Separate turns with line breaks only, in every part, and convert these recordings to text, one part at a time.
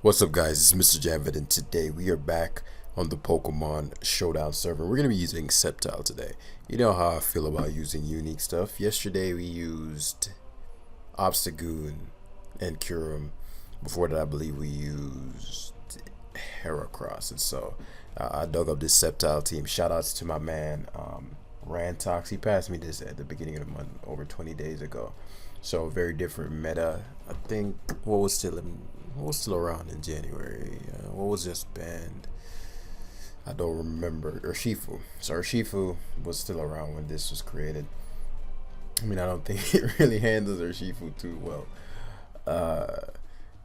What's up, guys? It's Mr. Javid, and today we are back on the Pokemon Showdown server. We're going to be using Sceptile today. You know how I feel about using unique stuff. Yesterday we used Obstagoon and Kyurem. Before that, I believe we used Heracross. And so I dug up this Sceptile team. Shout outs to my man, Rantox. He passed me this at the beginning of the month, over 20 days ago. So very different meta. I think what was still around in January? What was just banned? I don't remember. Urshifu. So Urshifu was still around when this was created. I mean, I don't think it really handles Urshifu too well.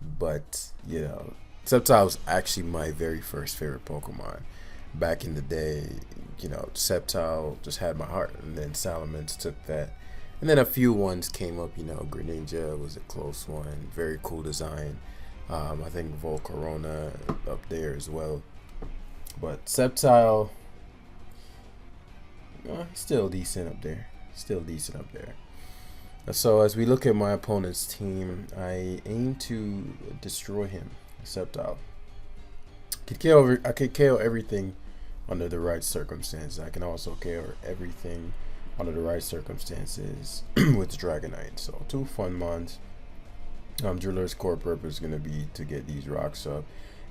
But you know, Sceptile was actually my very first favorite Pokemon back in the day. You know, Sceptile just had my heart, and then Salamence took that. And then a few ones came up, you know, Greninja was a close one. Very cool design. I think Volcarona up there as well. But Sceptile, still decent up there. Still decent up there. So as we look at my opponent's team, I aim to destroy him, Sceptile. I could KO everything under the right circumstances. I can also KO everything under the right circumstances with Dragonite. So two fun mons. Driller's core purpose is going to be to get these rocks up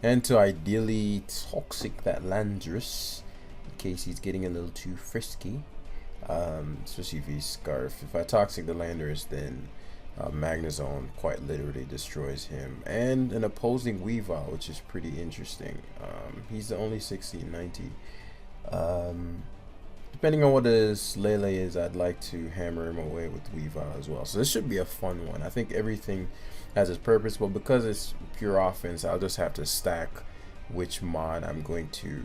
and to ideally toxic that Landorus in case he's getting a little too frisky, especially if he's Scarf. If I toxic the Landorus, then Magnezone quite literally destroys him, and an opposing Weavile, which is pretty interesting. He's the only 1690. Depending on what his Lele is, I'd like to hammer him away with Weavile as well. So this should be a fun one. I think everything has its purpose, but because it's pure offense, I'll just have to stack which mod I'm going to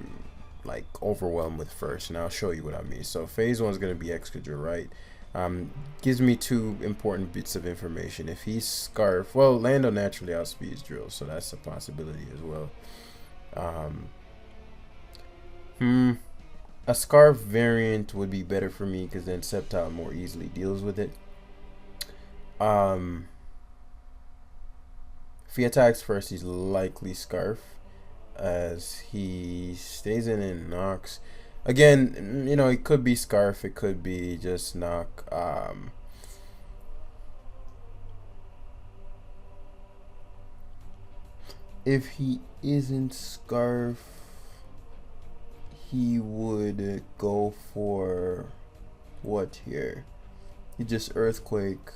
like overwhelm with first, and I'll show you what I mean. So phase 1 is going to be Excadrill, right? Gives me two important bits of information. If he's Scarf, well, Lando naturally outspeeds Drill, so that's a possibility as well. A Scarf variant would be better for me because then Sceptile more easily deals with it. If he attacks first, he's likely Scarf, as he stays in and knocks. Again, you know, it could be Scarf, it could be just knock. If he isn't Scarf, he would go for what here? He just Earthquake.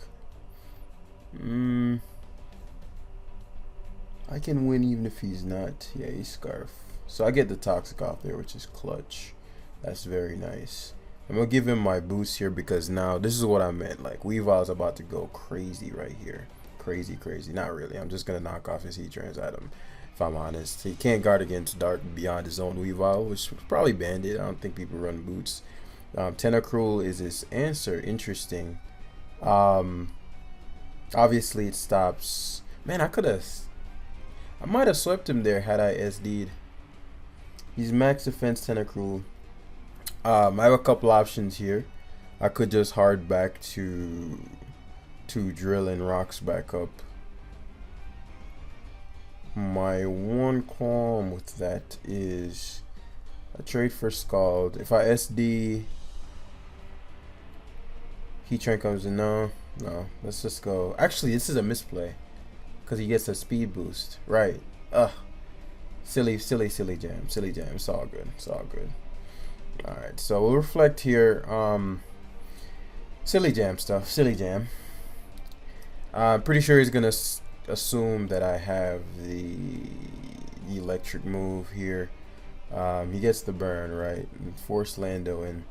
I can win even if he's not. Yeah, he's Scarf. So I get the Toxic off there, which is clutch. That's very nice. I'm going to give him my boost here because now this is what I meant. Like, Weavile's about to go crazy right here. Crazy, crazy. Not really. I'm just going to knock off his Heatran's item, if I'm honest. He can't guard against Dark beyond his own Weavile, which was probably banded. I don't think people run boots. Tentacruel is his answer. Interesting. Obviously, it stops. Man, I might have swept him there had I SD'd. He's max defense Tentacruel. I have a couple options here. I could just hard back to drill and rocks back up. My one qualm with that is a trade for Scald. If I SD, Heatran comes in. No, let's just go. Actually, this is a misplay because he gets a speed boost. Right. Silly jam. It's all good. Alright, so we'll reflect here. Silly jam stuff. Silly jam. I'm pretty sure he's gonna assume that I have the electric move here. He gets the burn, right? And force Lando in.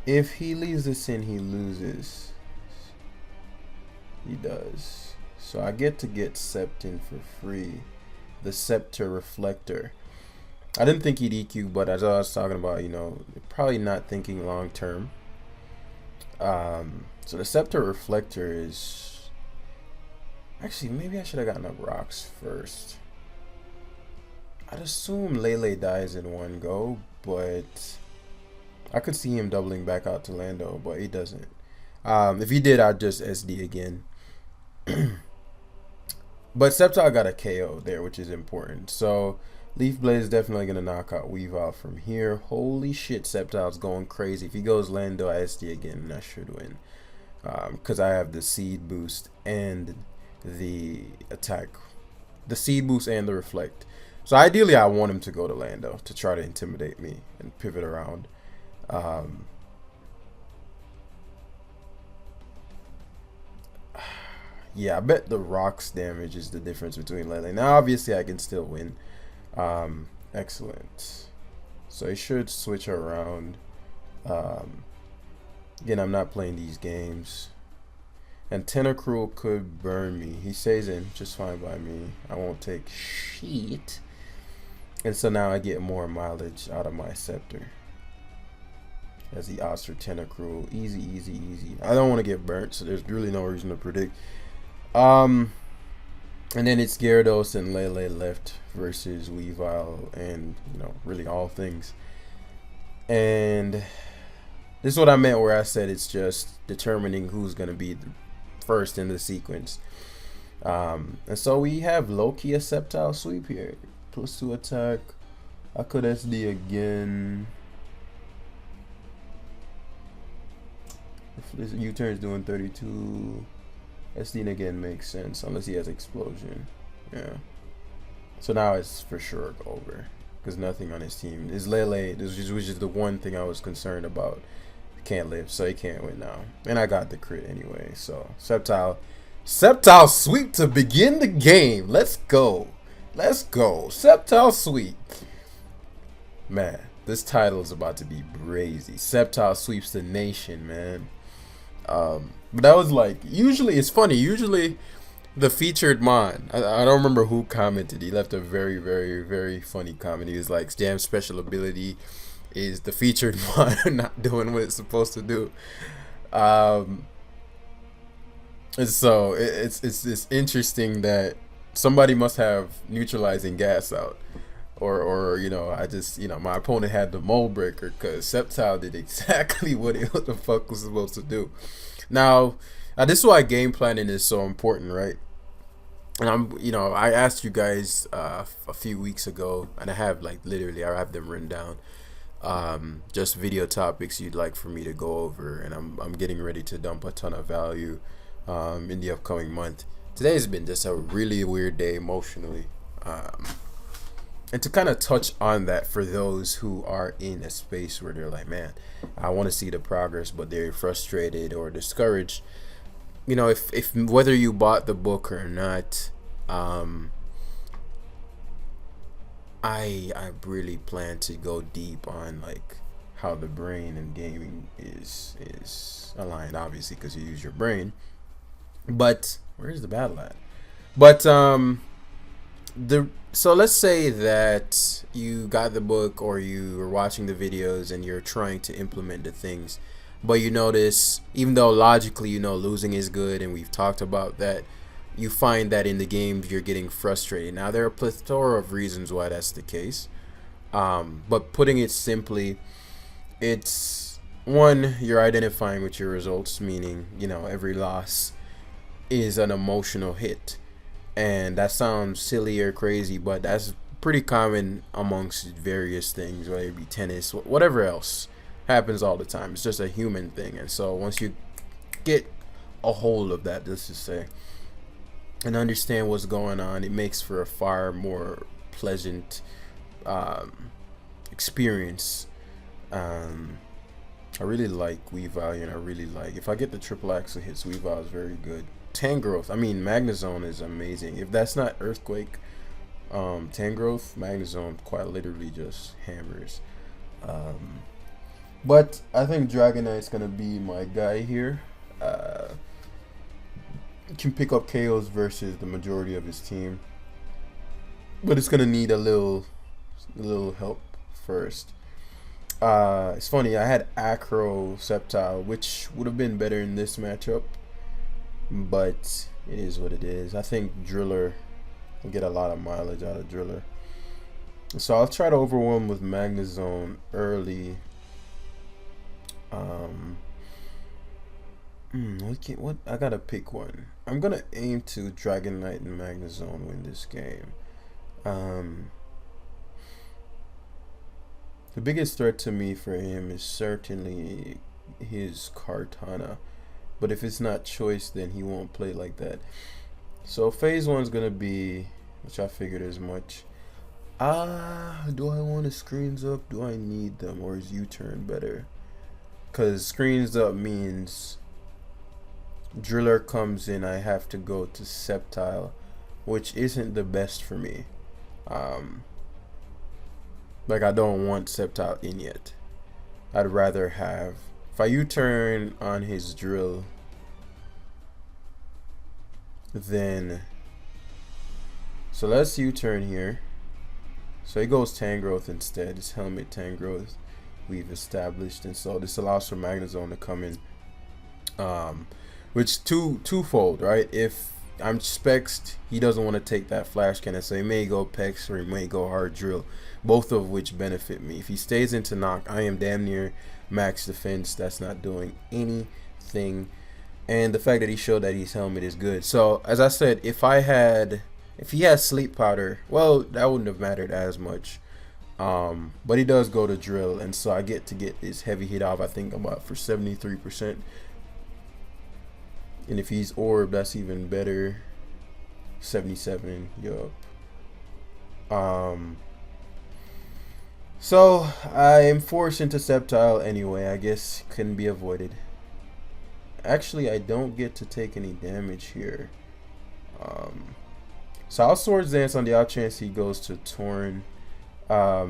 If he leaves this in, he loses. He does. So I get Sceptile for free. The Scepter Reflector. I didn't think he'd EQ, but as I was talking about, you know, probably not thinking long term. So the Scepter Reflector is actually, maybe I should have gotten up rocks first. I'd assume Lele dies in one go, but I could see him doubling back out to Lando, but he doesn't. If he did, I'd just SD again. But Sceptile got a KO there, which is important. So Leaf Blade is definitely going to knock out Weave out from here. Holy shit, Sceptile's going crazy. If he goes Lando SD again, I should win. Because I have the seed boost and the attack. The seed boost and the reflect. So ideally, I want him to go to Lando to try to intimidate me and pivot around. Yeah, I bet the rocks damage is the difference between Lele. Now, obviously, I can still win. Excellent. So he should switch around. Again, I'm not playing these games. And Tentacruel could burn me. He stays in just fine by me. I won't take shit. And so now I get more mileage out of my scepter. As the odds for Tentacruel. Easy, easy, easy. I don't want to get burnt, so there's really no reason to predict. And then it's Gyarados and Lele left versus Weavile and, you know, really all things. And this is what I meant where I said it's just determining who's going to be the first in the sequence. And so we have low-key a Sceptile sweep here. +2 attack. I could SD again. If this U-turn is doing 32, SD again makes sense unless he has explosion. Yeah. So now it's for sure over because nothing on his team is Lele. Which is the one thing I was concerned about. He can't live, so he can't win now. And I got the crit anyway. So Sceptile sweep to begin the game. Let's go. Let's go. Sceptile sweep. Man, this title is about to be crazy. Sceptile sweeps the nation, man. But that was like, usually it's funny. Usually the featured mon, I don't remember who commented. He left a very, very, very funny comment. He was like, damn, special ability is the featured mon not doing what it's supposed to do. And so it's interesting that somebody must have neutralizing gas out. Or you know, I just, you know, my opponent had the mold breaker because Sceptile did exactly what the fuck was supposed to do. Now, this is why game planning is so important, right? And you know, I asked you guys a few weeks ago, and I have like literally, I have them written down. Just video topics you'd like for me to go over, and I'm getting ready to dump a ton of value in the upcoming month. Today has been just a really weird day emotionally. And to kind of touch on that for those who are in a space where they're like, man, I want to see the progress, but they're frustrated or discouraged. You know, if whether you bought the book or not, I really plan to go deep on like how the brain and gaming is aligned, obviously, because you use your brain. But where's the battle at? But so let's say that you got the book or you were watching the videos and you're trying to implement the things, but you notice, even though logically you know losing is good and we've talked about that, you find that in the game you're getting frustrated. Now there are a plethora of reasons why that's the case, but putting it simply, it's one, you're identifying with your results, meaning, you know, every loss is an emotional hit. And that sounds silly or crazy, but that's pretty common amongst various things, whether it be tennis, whatever else. Happens all the time. It's just a human thing. And so once you get a hold of that, let's just say, and understand what's going on, it makes for a far more pleasant experience. I really like Weavile, and I really like, if I get the triple axle hits, Weavile is very good. Tangrowth, I mean Magnezone is amazing. If that's not Earthquake, Tangrowth, Magnezone quite literally just hammers. But I think Dragonite's gonna be my guy here. Can pick up KOs versus the majority of his team, but it's gonna need a little help first. It's funny, I had Acro Sceptile, which would have been better in this matchup, but it is what it is. I think Driller will get a lot of mileage out of Driller, so I'll try to overwhelm with Magnezone early. What? I gotta pick one. I'm gonna aim to Dragon Knight and Magnezone win this game. Um, the biggest threat to me for him is certainly his Kartana. But if it's not choice, then he won't play like that. So phase one's gonna be, which I figured as much. Do I want the screens up? Do I need them, or is U-turn better? Cause screens up means Driller comes in, I have to go to Sceptile, which isn't the best for me. Um, like I don't want Sceptile in yet. I'd rather have, if I U-turn on his drill, then so let's U-turn here. So he goes Tangrowth instead. His helmet Tangrowth we've established, and so this allows for Magnezone to come in. Which twofold, right? If I'm spexed, he doesn't want to take that flash cannon, so he may go Pex or he may go hard drill, both of which benefit me. If he stays into knock, I am damn near max defense. That's not doing anything, and the fact that he showed that his helmet is good. So as I said, if he had sleep powder, well, that wouldn't have mattered as much. But he does go to drill, and so I get to get this heavy hit off. I think about for 73%. And if he's orb, that's even better. 77, yup. So I am forced into Sceptile anyway. I guess couldn't be avoided. Actually, I don't get to take any damage here. So I'll Swords Dance on the off chance he goes to Torn. I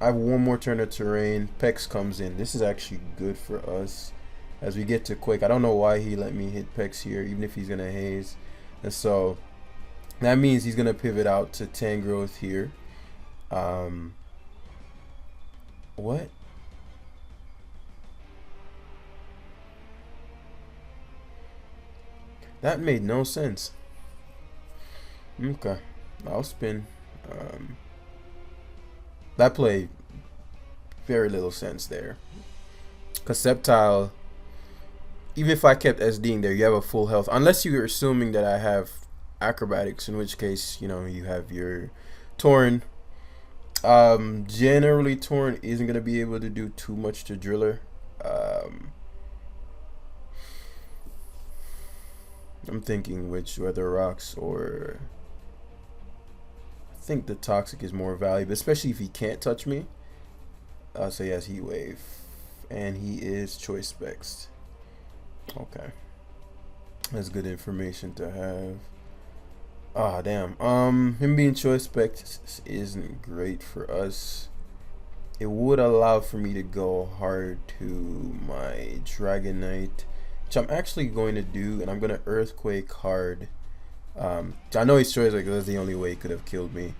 have one more turn of terrain. Pex comes in. This is actually good for us. As we get to Quick, I don't know why he let me hit Pex here, even if he's gonna haze. And so that means he's gonna pivot out to Tangrowth here. What? That made no sense. Okay, I'll spin. That played very little sense there. Cause Sceptile, even if I kept SDing there, you have a full health. Unless you're assuming that I have acrobatics, in which case, you know, you have your Torn. Generally, Torn isn't going to be able to do too much to Driller. I'm thinking whether Rocks or... I think the Toxic is more valuable, especially if he can't touch me. So he has Heat Wave. And he is Choice Spexed. Okay, that's good information to have. Ah, damn. Him being Choice Spec isn't great for us. It would allow for me to go hard to my Dragon Knight, which I'm actually going to do, and I'm gonna Earthquake hard. I know he's Choice Spec, that's the only way he could have killed me.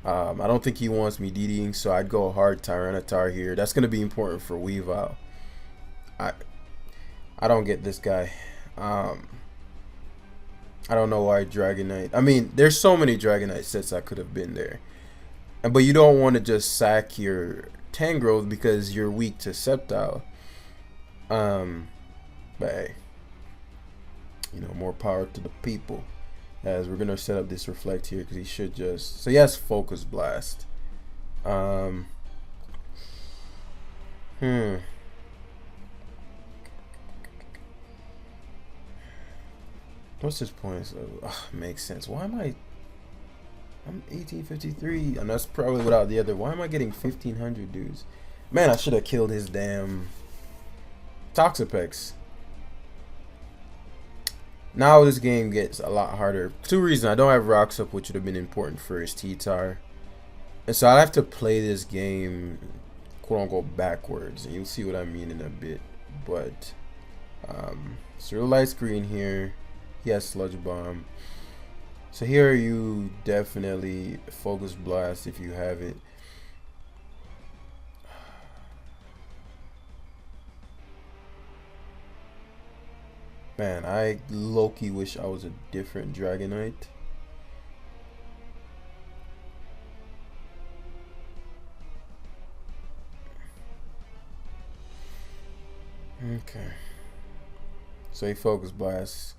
I don't think he wants me DDing, so I'd go hard Tyranitar here. That's gonna be important for Weavile. I don't get this guy. I don't know why Dragon Knight. I mean, there's so many Dragon Knight sets I could have been there. But you don't want to just sack your Tangrowth because you're weak to Sceptile. But hey, you know, more power to the people. As we're gonna set up this Reflect here because he should just. So he has Focus Blast. What's his points? Makes sense. Why am I? I'm 1853, and that's probably without the other. Why am I getting 1500 dudes? Man, I should have killed his damn Toxapex. Now this game gets a lot harder. Two reasons: I don't have Rocks up, which would have been important for his T-Tar, and so I have to play this game, quote unquote, backwards. And you'll see what I mean in a bit. But Cereal Light Screen here. He has Sludge Bomb. So here you definitely Focus Blast if you have it. Man, I low-key wish I was a different Dragonite. Okay. So he focus blasts.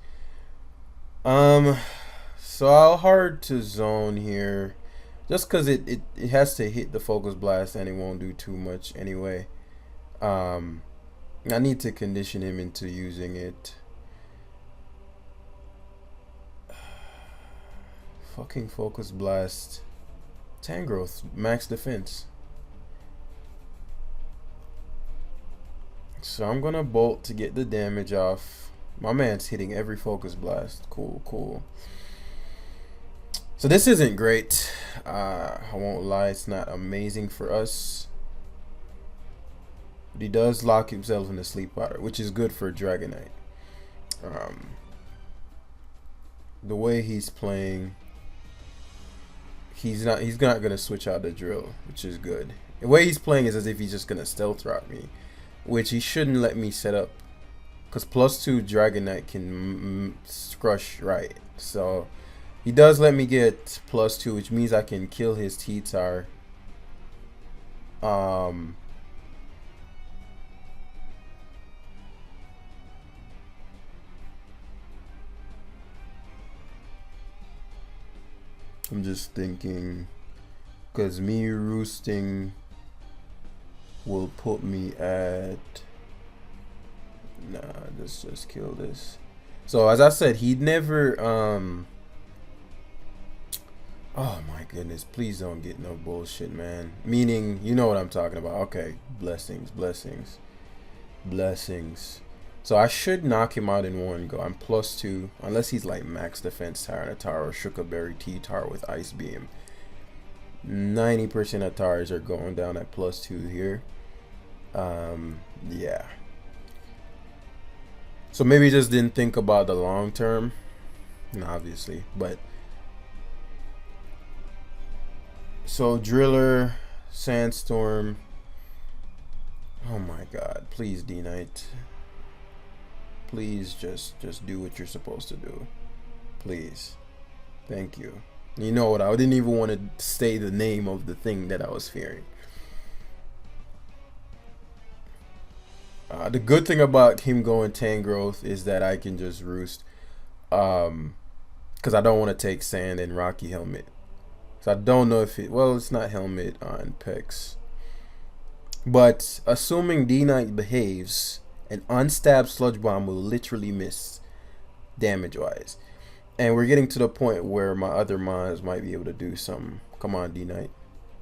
So I'll hard to zone here, just because it has to hit the focus blast and it won't do too much anyway. I need to condition him into using it. Fucking focus blast. Tangrowth, max defense. So I'm gonna bolt to get the damage off. My man's hitting every focus blast. Cool, cool. So this isn't great. I won't lie, it's not amazing for us. But he does lock himself in the sleep powder, which is good for Dragonite. The way he's playing, he's not gonna switch out the drill, which is good. The way he's playing is as if he's just gonna stealth rock me, which he shouldn't let me set up, because +2 Dragonite can crush right. So he does let me get +2, which means I can kill his T-Tar. I'm just thinking, because me roosting will put me at, nah, let's just kill this. So as I said, he'd never oh my goodness, please don't get no bullshit, man. Meaning, you know what I'm talking about. Okay, blessings. So I should knock him out in one go. I'm +2, unless he's like max defense Tyranitar or Shukaberry T-Tar with Ice Beam. 90% of Tars are going down at +2 here. Yeah. So maybe just didn't think about the long term, obviously, but so Driller, Sandstorm. Oh my God! Please, D-Knight. Please just do what you're supposed to do. Please. Thank you. You know what? I didn't even want to say the name of the thing that I was fearing. The good thing about him going Tangrowth is that I can just roost. Because I don't want to take Sand and Rocky Helmet. So I don't know if it... Well, it's not Helmet on Pex. But assuming D-Knight behaves, an unstabbed Sludge Bomb will literally miss damage-wise. And we're getting to the point where my other mons might be able to do something. Come on, D-Knight.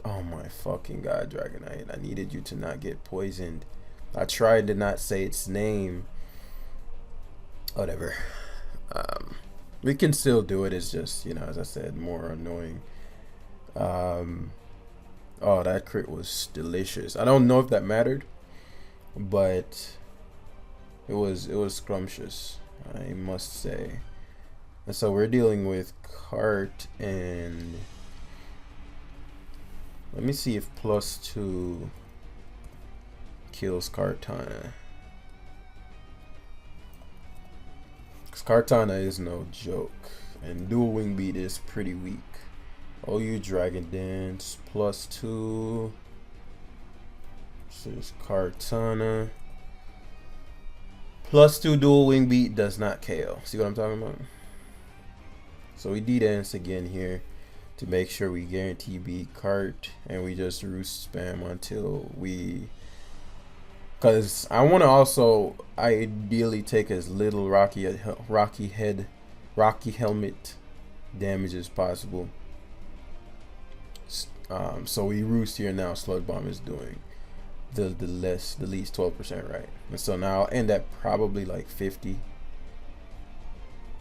Oh my fucking God, Dragonite. I needed you to not get poisoned. I tried to not say its name. Whatever. We can still do it. It's just, you know, as I said, more annoying. Oh, that crit was delicious. I don't know if that mattered, but it was scrumptious, I must say. And so we're dealing with Cart, and let me see if +2 kills Kartana. Because Kartana is no joke, and Dual Wing Beat is pretty weak. Oh, you Dragon Dance +2. This is Kartana. +2 Dual Wing Beat does not KO. See what I'm talking about? So we D-Dance again here to make sure we guarantee beat Cart, and we just roost spam until we... Because I want to also ideally take as little Rocky Helmet damage as possible. So we roost here now. Sludge Bomb is doing the least 12% right, and so now I'll end at probably like 50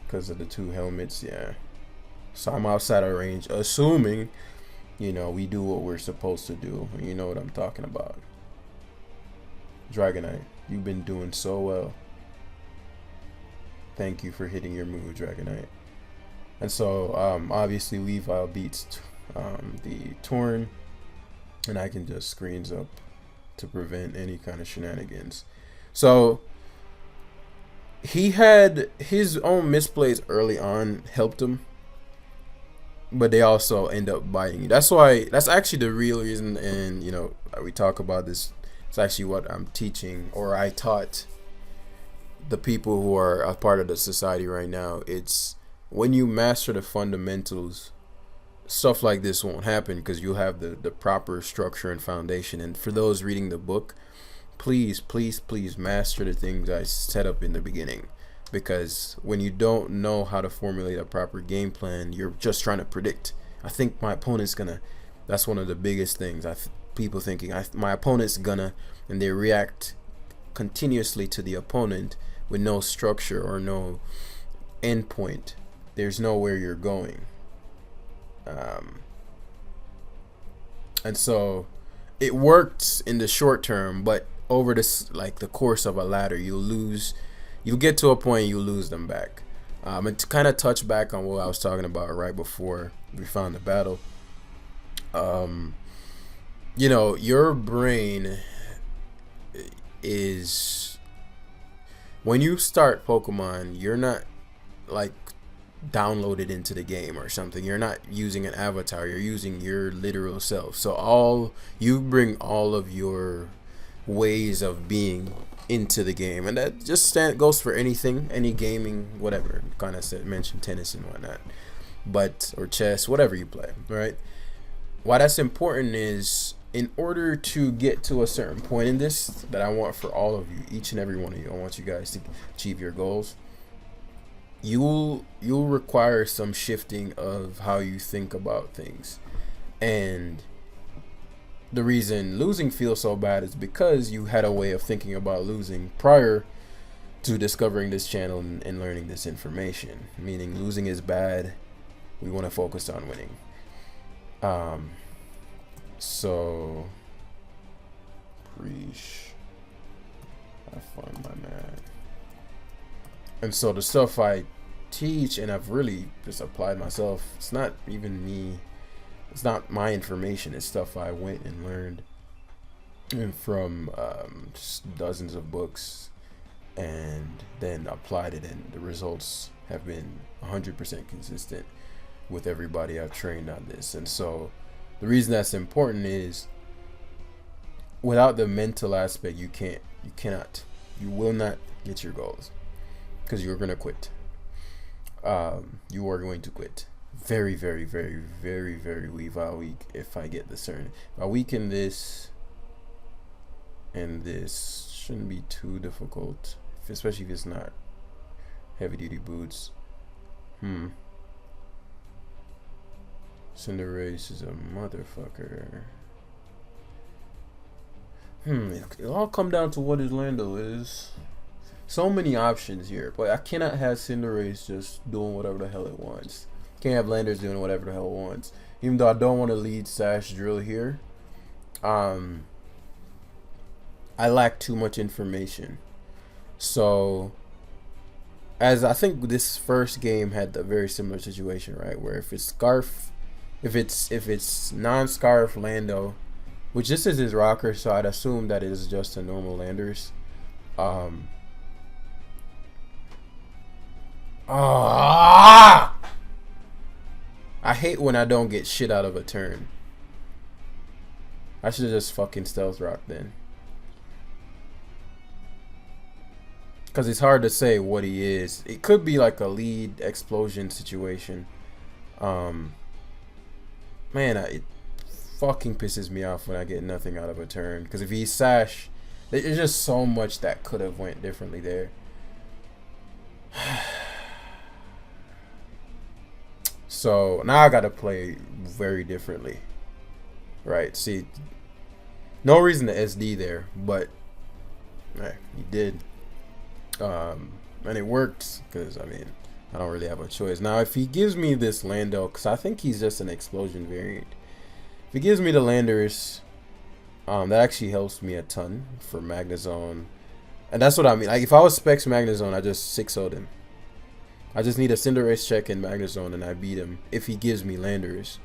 because of the 2 helmets. Yeah, so I'm outside our range, assuming, you know, we do what we're supposed to do. You know what I'm talking about. Dragonite, you've been doing so well. Thank you for hitting your move, Dragonite. And so obviously Weavile beats the Torn, and I can just screens up to prevent any kind of shenanigans. So he had his own misplays early on helped him, but they also end up biting you. That's why, that's actually the real reason, and you know, we talk about this, it's actually what I'm teaching, or I taught the people who are a part of the society right now, it's when you master the fundamentals, stuff like this won't happen because you'll have the proper structure and foundation. And for those reading the book, please, please, please master the things I set up in the beginning. Because when you don't know how to formulate a proper game plan, you're just trying to predict. I think my opponent's gonna. That's one of the biggest things. People thinking my opponent's gonna, and they react continuously to the opponent with no structure or no end point. There's nowhere you're going. And so it works in the short term, but over this, like the course of a ladder, you'll get to a point you lose them back. And to kind of touch back on what I was talking about right before we found the battle, your brain is, when you start Pokemon, you're not like downloaded into the game or something. You're not using an avatar, you're using your literal self. So you bring all of your ways of being into the game, and that just goes for anything, any gaming, whatever. Kind of mentioned tennis and whatnot, or chess, whatever you play, right? Why that's important is, in order to get to a certain point in this that I want for all of you, each and every one of you, I want you guys to achieve your goals. You'll require some shifting of how you think about things. And the reason losing feels so bad is because you had a way of thinking about losing prior to discovering this channel and learning this information. Meaning losing is bad. We want to focus on winning. So preach. I find my man. And so the stuff I teach, and I've really just applied myself, it's not even me, it's not my information, it's stuff I went and learned from just dozens of books, and then applied it, and the results have been 100% consistent with everybody I've trained on this. And so the reason that's important is, without the mental aspect, you will not get your goals, because you're going to quit. You are going to quit very, very, very, very, very weak if I get the certain. If I weaken this, and this shouldn't be too difficult, especially if it's not heavy duty boots. Cinderace is a motherfucker. It'll all come down to what his Lando is. So many options here, but I cannot have Cinderace just doing whatever the hell it wants. Can't have Landers doing whatever the hell it wants. Even though I don't want to lead Sash Drill here, I lack too much information. So, as I think this first game had a very similar situation, right? Where if it's non-Scarf Lando, which this is his rocker, so I'd assume that it is just a normal Landers. I hate when I don't get shit out of a turn. I should just fucking Stealth Rock then. Because it's hard to say what he is. It could be like a lead explosion situation. Man, it fucking pisses me off when I get nothing out of a turn. Because if he's Sash, there's just so much that could have went differently there. So now I gotta play very differently, right? See, no reason to SD there, but he did, and it worked because I don't really have a choice. Now if he gives me this Lando, because I think he's just an explosion variant, if he gives me the Landers, that actually helps me a ton for Magnezone, and that's what I mean. Like if I was Specs Magnezone, I just 6-0'd him. I just need a Cinderace check in Magnezone and I beat him if he gives me Landers.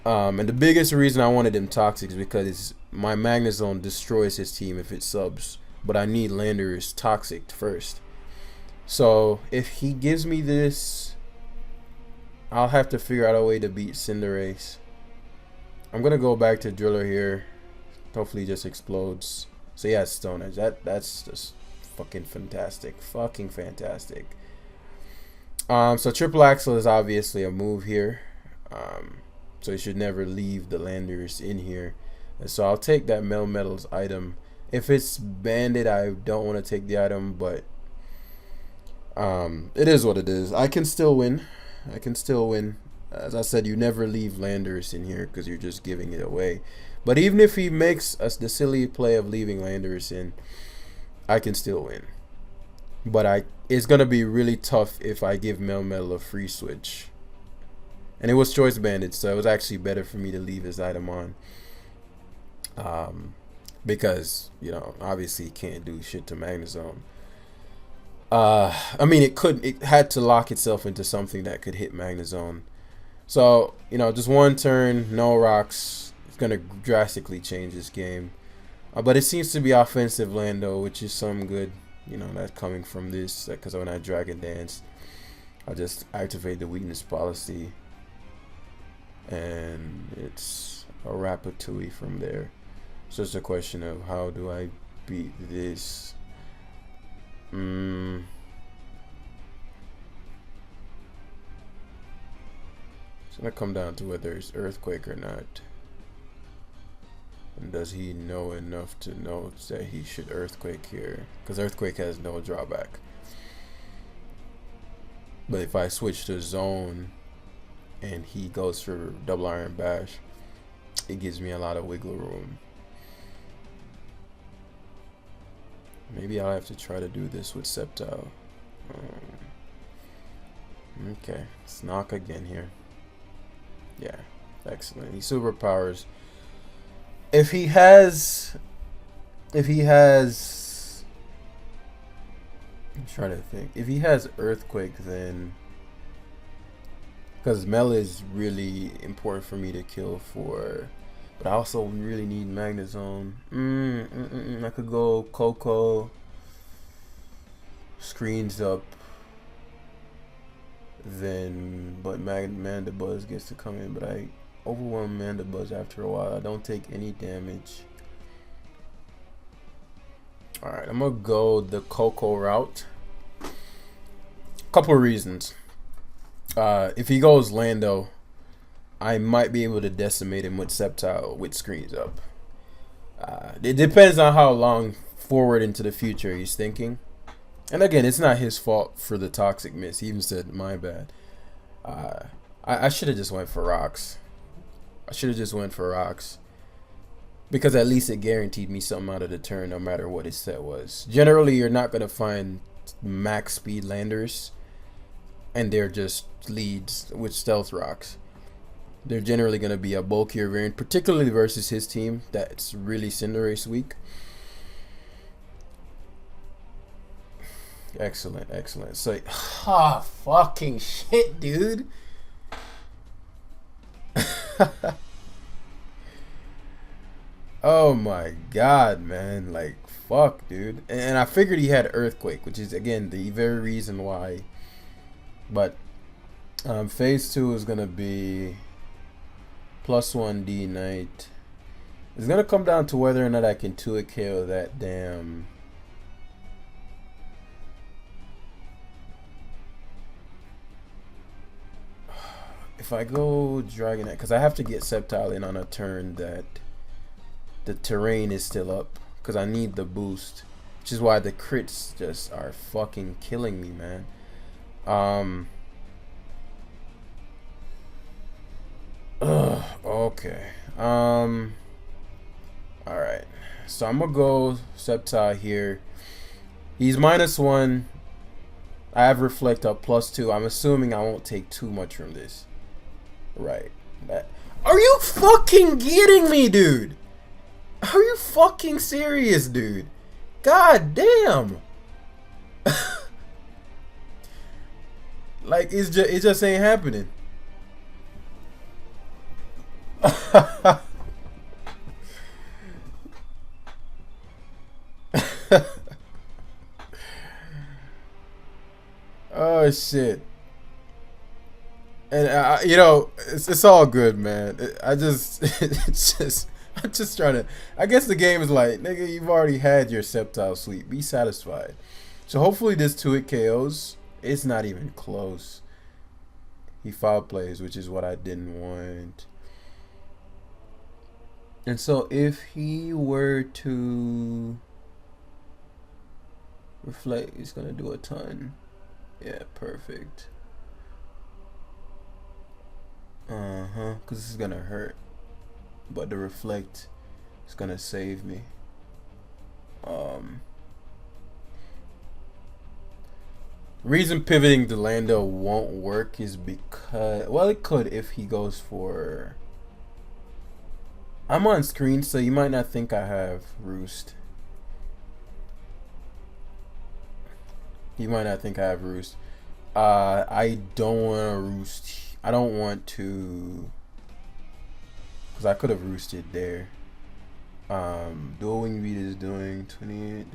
And the biggest reason I wanted him Toxic is because my Magnezone destroys his team if it subs. But I need Landers Toxic first. So if he gives me this, I'll have to figure out a way to beat Cinderace. I'm going to go back to Driller here. Hopefully he just explodes. So yeah, Stone Edge. That's just fucking fantastic. Fucking fantastic. So triple axle is obviously a move here. So you should never leave the landers in here. And so I'll take that Melmetal's item. If it's banded, I don't want to take the item, but it is what it is. I can still win. I can still win. As I said, you never leave landers in here because you're just giving it away. But even if he makes us the silly play of leaving landers in, I can still win. But it's gonna be really tough if I give Melmetal a free switch. And it was choice banded, so it was actually better for me to leave his item on. Because, you know, obviously he can't do shit to Magnezone. I mean, it had to lock itself into something that could hit Magnezone. So, you know, just one turn, no rocks. It's going to drastically change this game. But it seems to be offensive Lando, which is some good, you know, that coming from this. Because when I Dragon Dance, I'll just activate the weakness policy. And it's a Ratatouille from there. So it's a question of how do I beat this? It's gonna come down to whether it's Earthquake or not. And does he know enough to know that he should Earthquake here? Because Earthquake has no drawback. But if I switch to Zone and he goes for double Iron Bash, it gives me a lot of wiggle room. Maybe I'll have to try to do this with Sceptile. Okay, let's knock again here. Yeah, excellent. He superpowers. If he has, I'm trying to think. If he has Earthquake, then, because Mel is really important for me to kill for, but I also really need Magnezone. I could go Coco, screens up, then, but Mandibuzz gets to come in, but I overwhelm Mandibuzz after a while. I don't take any damage. Alright, I'm gonna go the Coco route. Couple of reasons. If he goes Lando, I might be able to decimate him with Sceptile with screens up. It depends on how long forward into the future he's thinking. And again, it's not his fault for the toxic miss. He even said, my bad. I should have just went for rocks. Because at least it guaranteed me something out of the turn no matter what his set was. Generally, you're not going to find max speed landers. And they're just leads with stealth rocks. They're generally going to be a bulkier variant, particularly versus his team that's really Cinderace weak. Excellent, excellent. So, fucking shit, dude. Oh my god, man. Like, fuck, dude. And I figured he had Earthquake, which is, again, the very reason why. But phase 2 is going to be +1 D Knight. It's going to come down to whether or not I can 2-hit KO that damn... If I go Dragonite, because I have to get Sceptile in on a turn that the terrain is still up, because I need the boost, which is why the crits just are fucking killing me, man. Okay. Alright. So I'm gonna go Sceptile here. He's -1. I have Reflect up +2. I'm assuming I won't take too much from this. Right. Are you fucking kidding me, dude? Are you fucking serious, dude? God damn. Like, it just ain't happening. Oh shit. And you know, it's all good, man. It's just I'm just trying to. I guess the game is like, nigga, you've already had your Sceptile sweep. Be satisfied. So hopefully this 2-hit KOs. It's not even close. He foul plays, which is what I didn't want. And so if he were to reflect, he's gonna do a ton. Yeah, perfect. Because this is gonna hurt. But the reflect is gonna save me. Reason pivoting to Lando won't work is because, well, it could if he goes for. I'm on screen, so you might not think I have Roost. You might not think I have Roost. I don't want to Roost. I don't want to, because I could have roosted there. Dual wing beat is doing 28.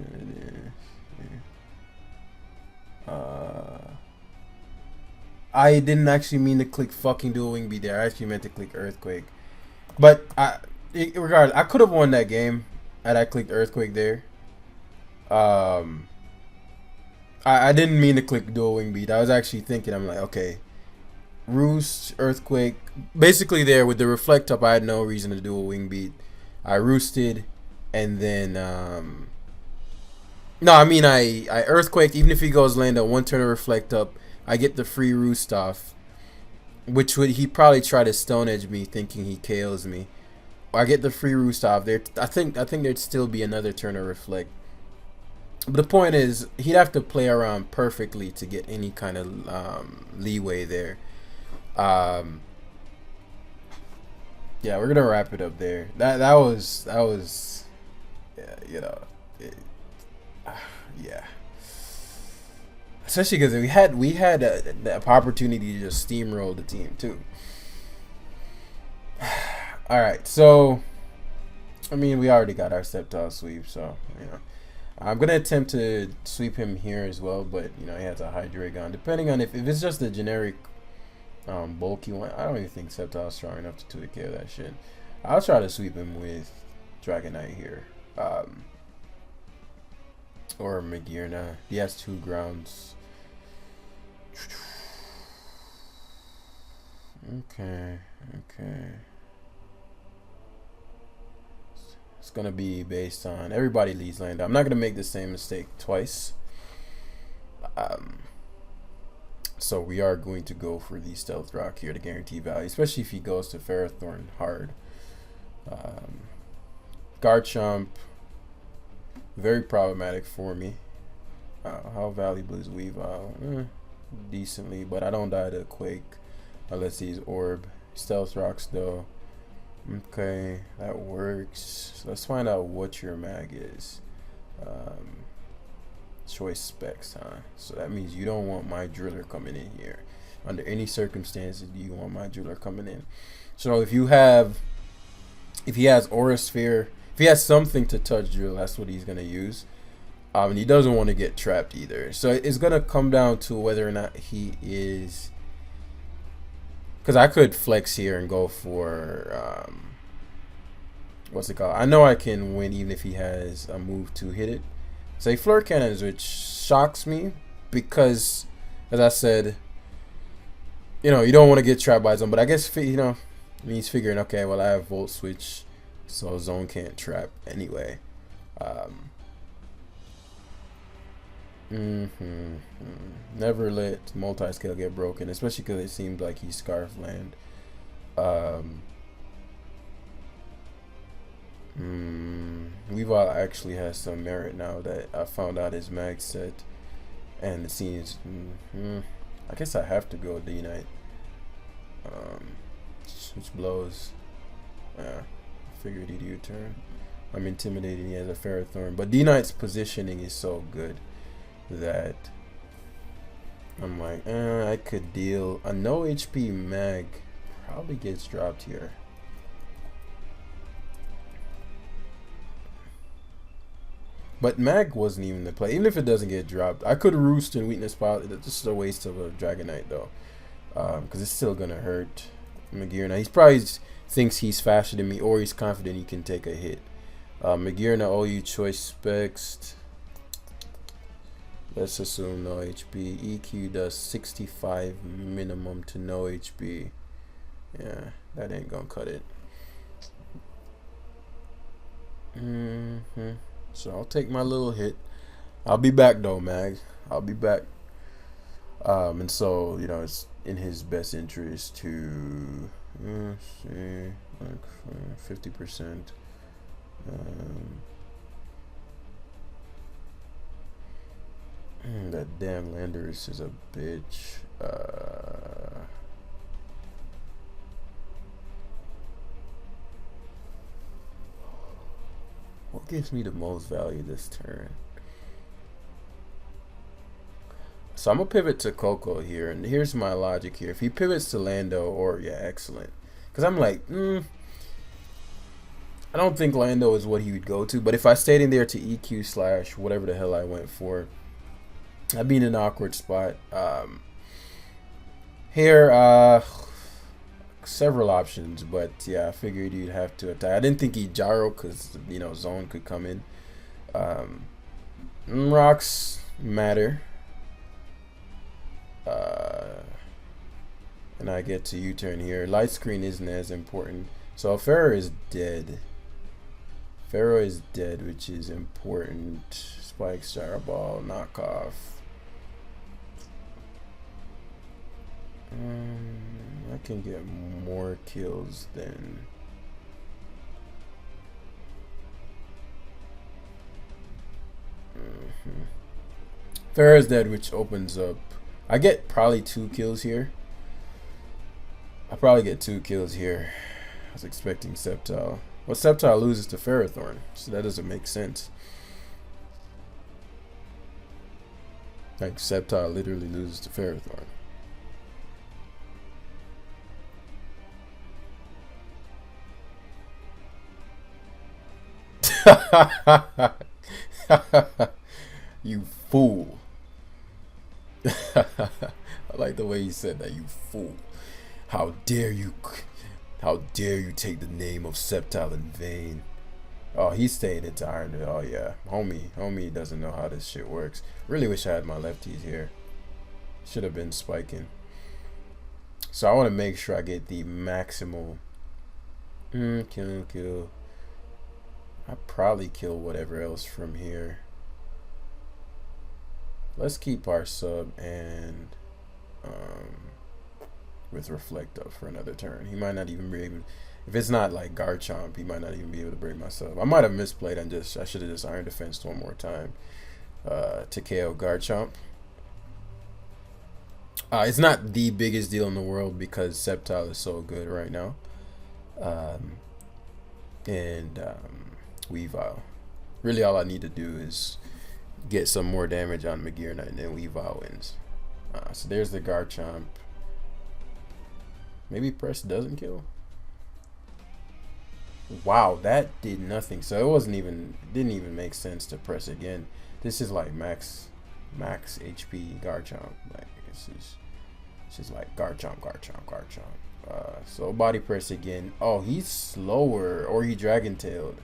I didn't actually mean to click fucking dual wing beat there. I actually meant to click earthquake. But regardless, I could have won that game had I clicked earthquake there. I didn't mean to click dual wing beat. I was actually thinking, I'm like, okay, roost, earthquake. Basically there with the reflect up, I had no reason to do a wing beat. I roosted, and then no, I mean I earthquaked. Even if he goes land on one turn of reflect up, I get the free roost off, which would he probably try to stone edge me, thinking he KOs me. I get the free roost off there. I think there'd still be another turn of reflect. But the point is, he'd have to play around perfectly to get any kind of leeway there. Yeah, we're gonna wrap it up there. That was yeah, you know, yeah. Especially because we had the opportunity to just steamroll the team too. All right, so I mean we already got our Sceptile sweep, so you know. I'm gonna attempt to sweep him here as well, but you know he has a high Dragon. Depending on if it's just a generic bulky one, I don't even think Sceptile's strong enough to take care of that shit. I'll try to sweep him with Dragonite here, or Magearna. He has 2 grounds. Okay. It's gonna be based on everybody leads land. I'm not gonna make the same mistake twice. So we are going to go for the Stealth Rock here to guarantee value, especially if he goes to Ferrothorn hard. Garchomp, very problematic for me. How valuable is Weavile? Decently, but I don't die to Quake unless he's Orb. Stealth Rocks though. Okay, that works. So let's find out what your mag is. Choice specs, huh? So that means you don't want my driller coming in here. Under any circumstances, do you want my driller coming in? So if he has Aura Sphere, if he has something to touch drill, that's what he's gonna use. And he doesn't want to get trapped either. So it's gonna come down to whether or not he is. Because I could flex here and go for, what's it called? I know I can win even if he has a move to hit it. Say Fleur Cannons, which shocks me because, as I said, you know, you don't want to get trapped by zone. But I guess, you know, he's figuring, okay, well, I have Volt Switch, so zone can't trap anyway. Never let multi-scale get broken, especially because it seemed like he Scarf Land. Weavile actually has some merit now that I found out his mag set, and it seems I guess I have to go D-Knight. Which blows. Figured he'd U-turn. I'm intimidated. He has a Ferrothorn, but D-Knight's positioning is so good that I'm like, I could deal a no HP mag. Probably gets dropped here. But mag wasn't even the play. Even if it doesn't get dropped, I could roost and weakness pile. It's just a waste of a Dragonite though, because it's still gonna hurt. Magirna. He probably thinks he's faster than me, or he's confident he can take a hit. Magirna, OU choice specs. Let's assume no HP. EQ does 65 minimum to no HP. Yeah, that ain't gonna cut it. So I'll take my little hit. I'll be back though, Mag. I'll be back. And so, you know, it's in his best interest to see, like 50%. That damn Landorus is a bitch. What gives me the most value this turn? So I'm gonna pivot to Coco here, and here's my logic here. If he pivots to Lando, or yeah, excellent, because I'm like, I don't think Lando is what he would go to. But if I stayed in there to EQ slash whatever the hell I went for, I'd be in an awkward spot. Here, several options, but yeah, I figured you'd have to attack. I didn't think he'd gyro because, you know, zone could come in. Rocks matter. And I get to U-turn here. Light screen isn't as important. So Pharaoh is dead. Pharaoh is dead, which is important. Spike, Gyro Ball, knockoff. I can get more kills than Pharaoh's dead, which opens up. I get probably 2 kills here. I probably get 2 kills here. I was expecting Sceptile. Well, Sceptile loses to Ferrothorn, so that doesn't make sense. Like, Sceptile literally loses to Ferrothorn. You fool. I like the way you said that, you fool. How dare you take the name of Sceptile in vain. Oh, he's staying into Iron. Oh yeah, homie doesn't know how this shit works. Really wish I had my lefties here. Should have been spiking. So I want to make sure I get the maximal kill. I probably kill whatever else from here. Let's keep our sub and with reflect up for another turn. He might not even be able. If it's not like Garchomp, he might not even be able to break my sub. I might have misplayed and I should have just Iron Defense one more time to KO Garchomp. It's not the biggest deal in the world because Sceptile is so good right now. Weavile. Really, all I need to do is get some more damage on Magirna, and then Weavile wins. So there's the Garchomp. Maybe press doesn't kill. Wow, that did nothing. So it didn't even make sense to press again. This is like max HP Garchomp. Like it's just like Garchomp. So body press again. Oh, he's slower, or he Dragon Tailed.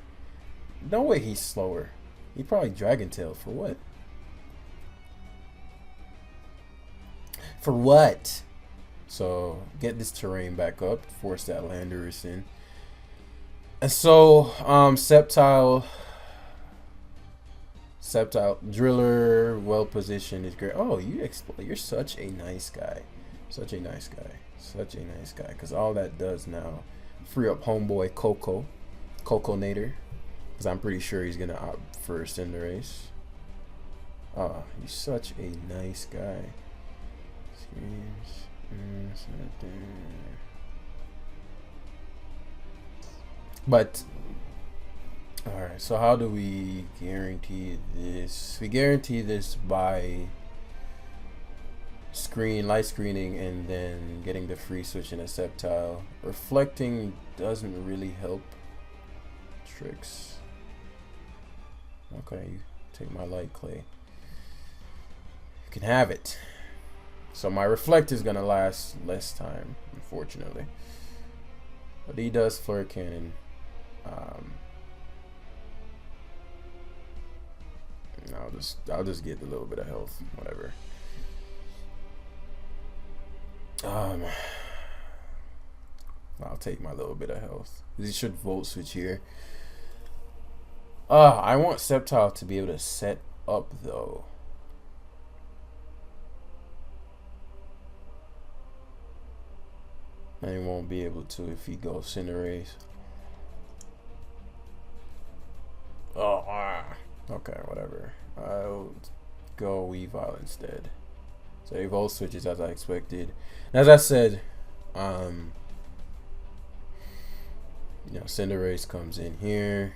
No way he's slower. He probably Dragon Tailed for what? For what? So get this terrain back up, force that Landorus in. And so Sceptile Driller, well positioned is great. Oh, you're such a nice guy. Such a nice guy. Because all that does now, free up homeboy Coconator. Because I'm pretty sure he's going to opt for Cinderace. Oh, he's such a nice guy. But, alright, so how do we guarantee this? We guarantee this by light screening and then getting the free switch in a Sceptile. Reflecting doesn't really help. Tricks. Okay, you take my light clay. You can have it. So my reflect is gonna last less time, unfortunately. But he does flare cannon. I'll just get a little bit of health, whatever. I'll take my little bit of health. He should volt switch here. I want Sceptile to be able to set up though. And he won't be able to if he goes Cinderace. Okay, whatever. I'll go Weavile instead. So he volt switches as I expected. And as I said, Cinderace comes in here.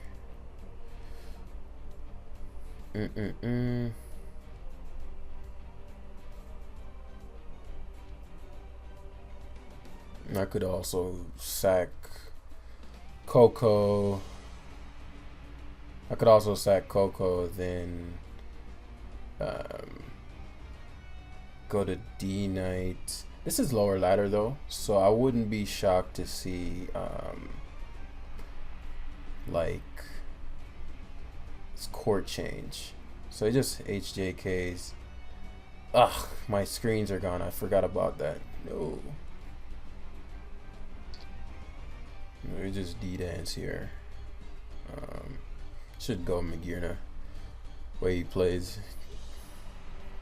I could also sack Coco. Then go to D Knight. This is lower ladder though, so I wouldn't be shocked to see like it's court change. So it just HJKs. Ugh, my screens are gone. I forgot about that. No. We just D-dance here. Should go Magirna. Way he plays.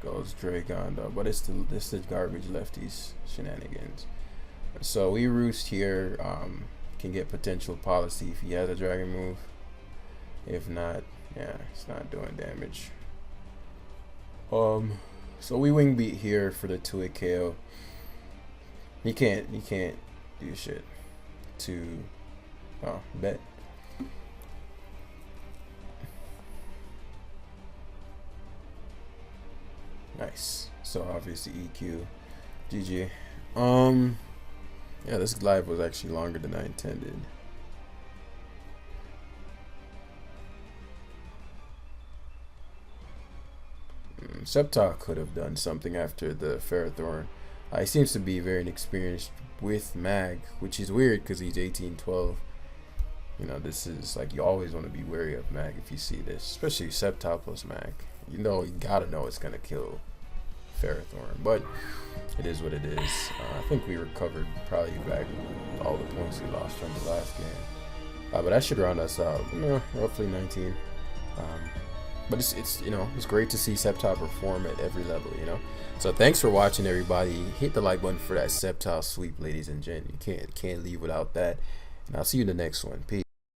Goes Dragon though, but it's the garbage lefties shenanigans. So we roost here. Can get potential policy if he has a dragon move. If not, yeah, it's not doing damage. So we wing beat here for the 2-hit KO. He can't do shit. Bet. Nice. So obviously EQ. GG. Yeah, this live was actually longer than I intended. Sceptile could have done something after the Ferrothorn. He seems to be very inexperienced with Mag, which is weird because he's 18-12. This is like, you always want to be wary of Mag if you see this, especially Sceptile plus Mag. You gotta know it's gonna kill Ferrothorn, but it is what it is. I think we recovered probably back all the points we lost from the last game. But that should round us out. Roughly 19. But it's great to see Sceptile perform at every level, So thanks for watching, everybody. Hit the like button for that Sceptile sweep, ladies and gents. You can't leave without that. And I'll see you in the next one. Peace.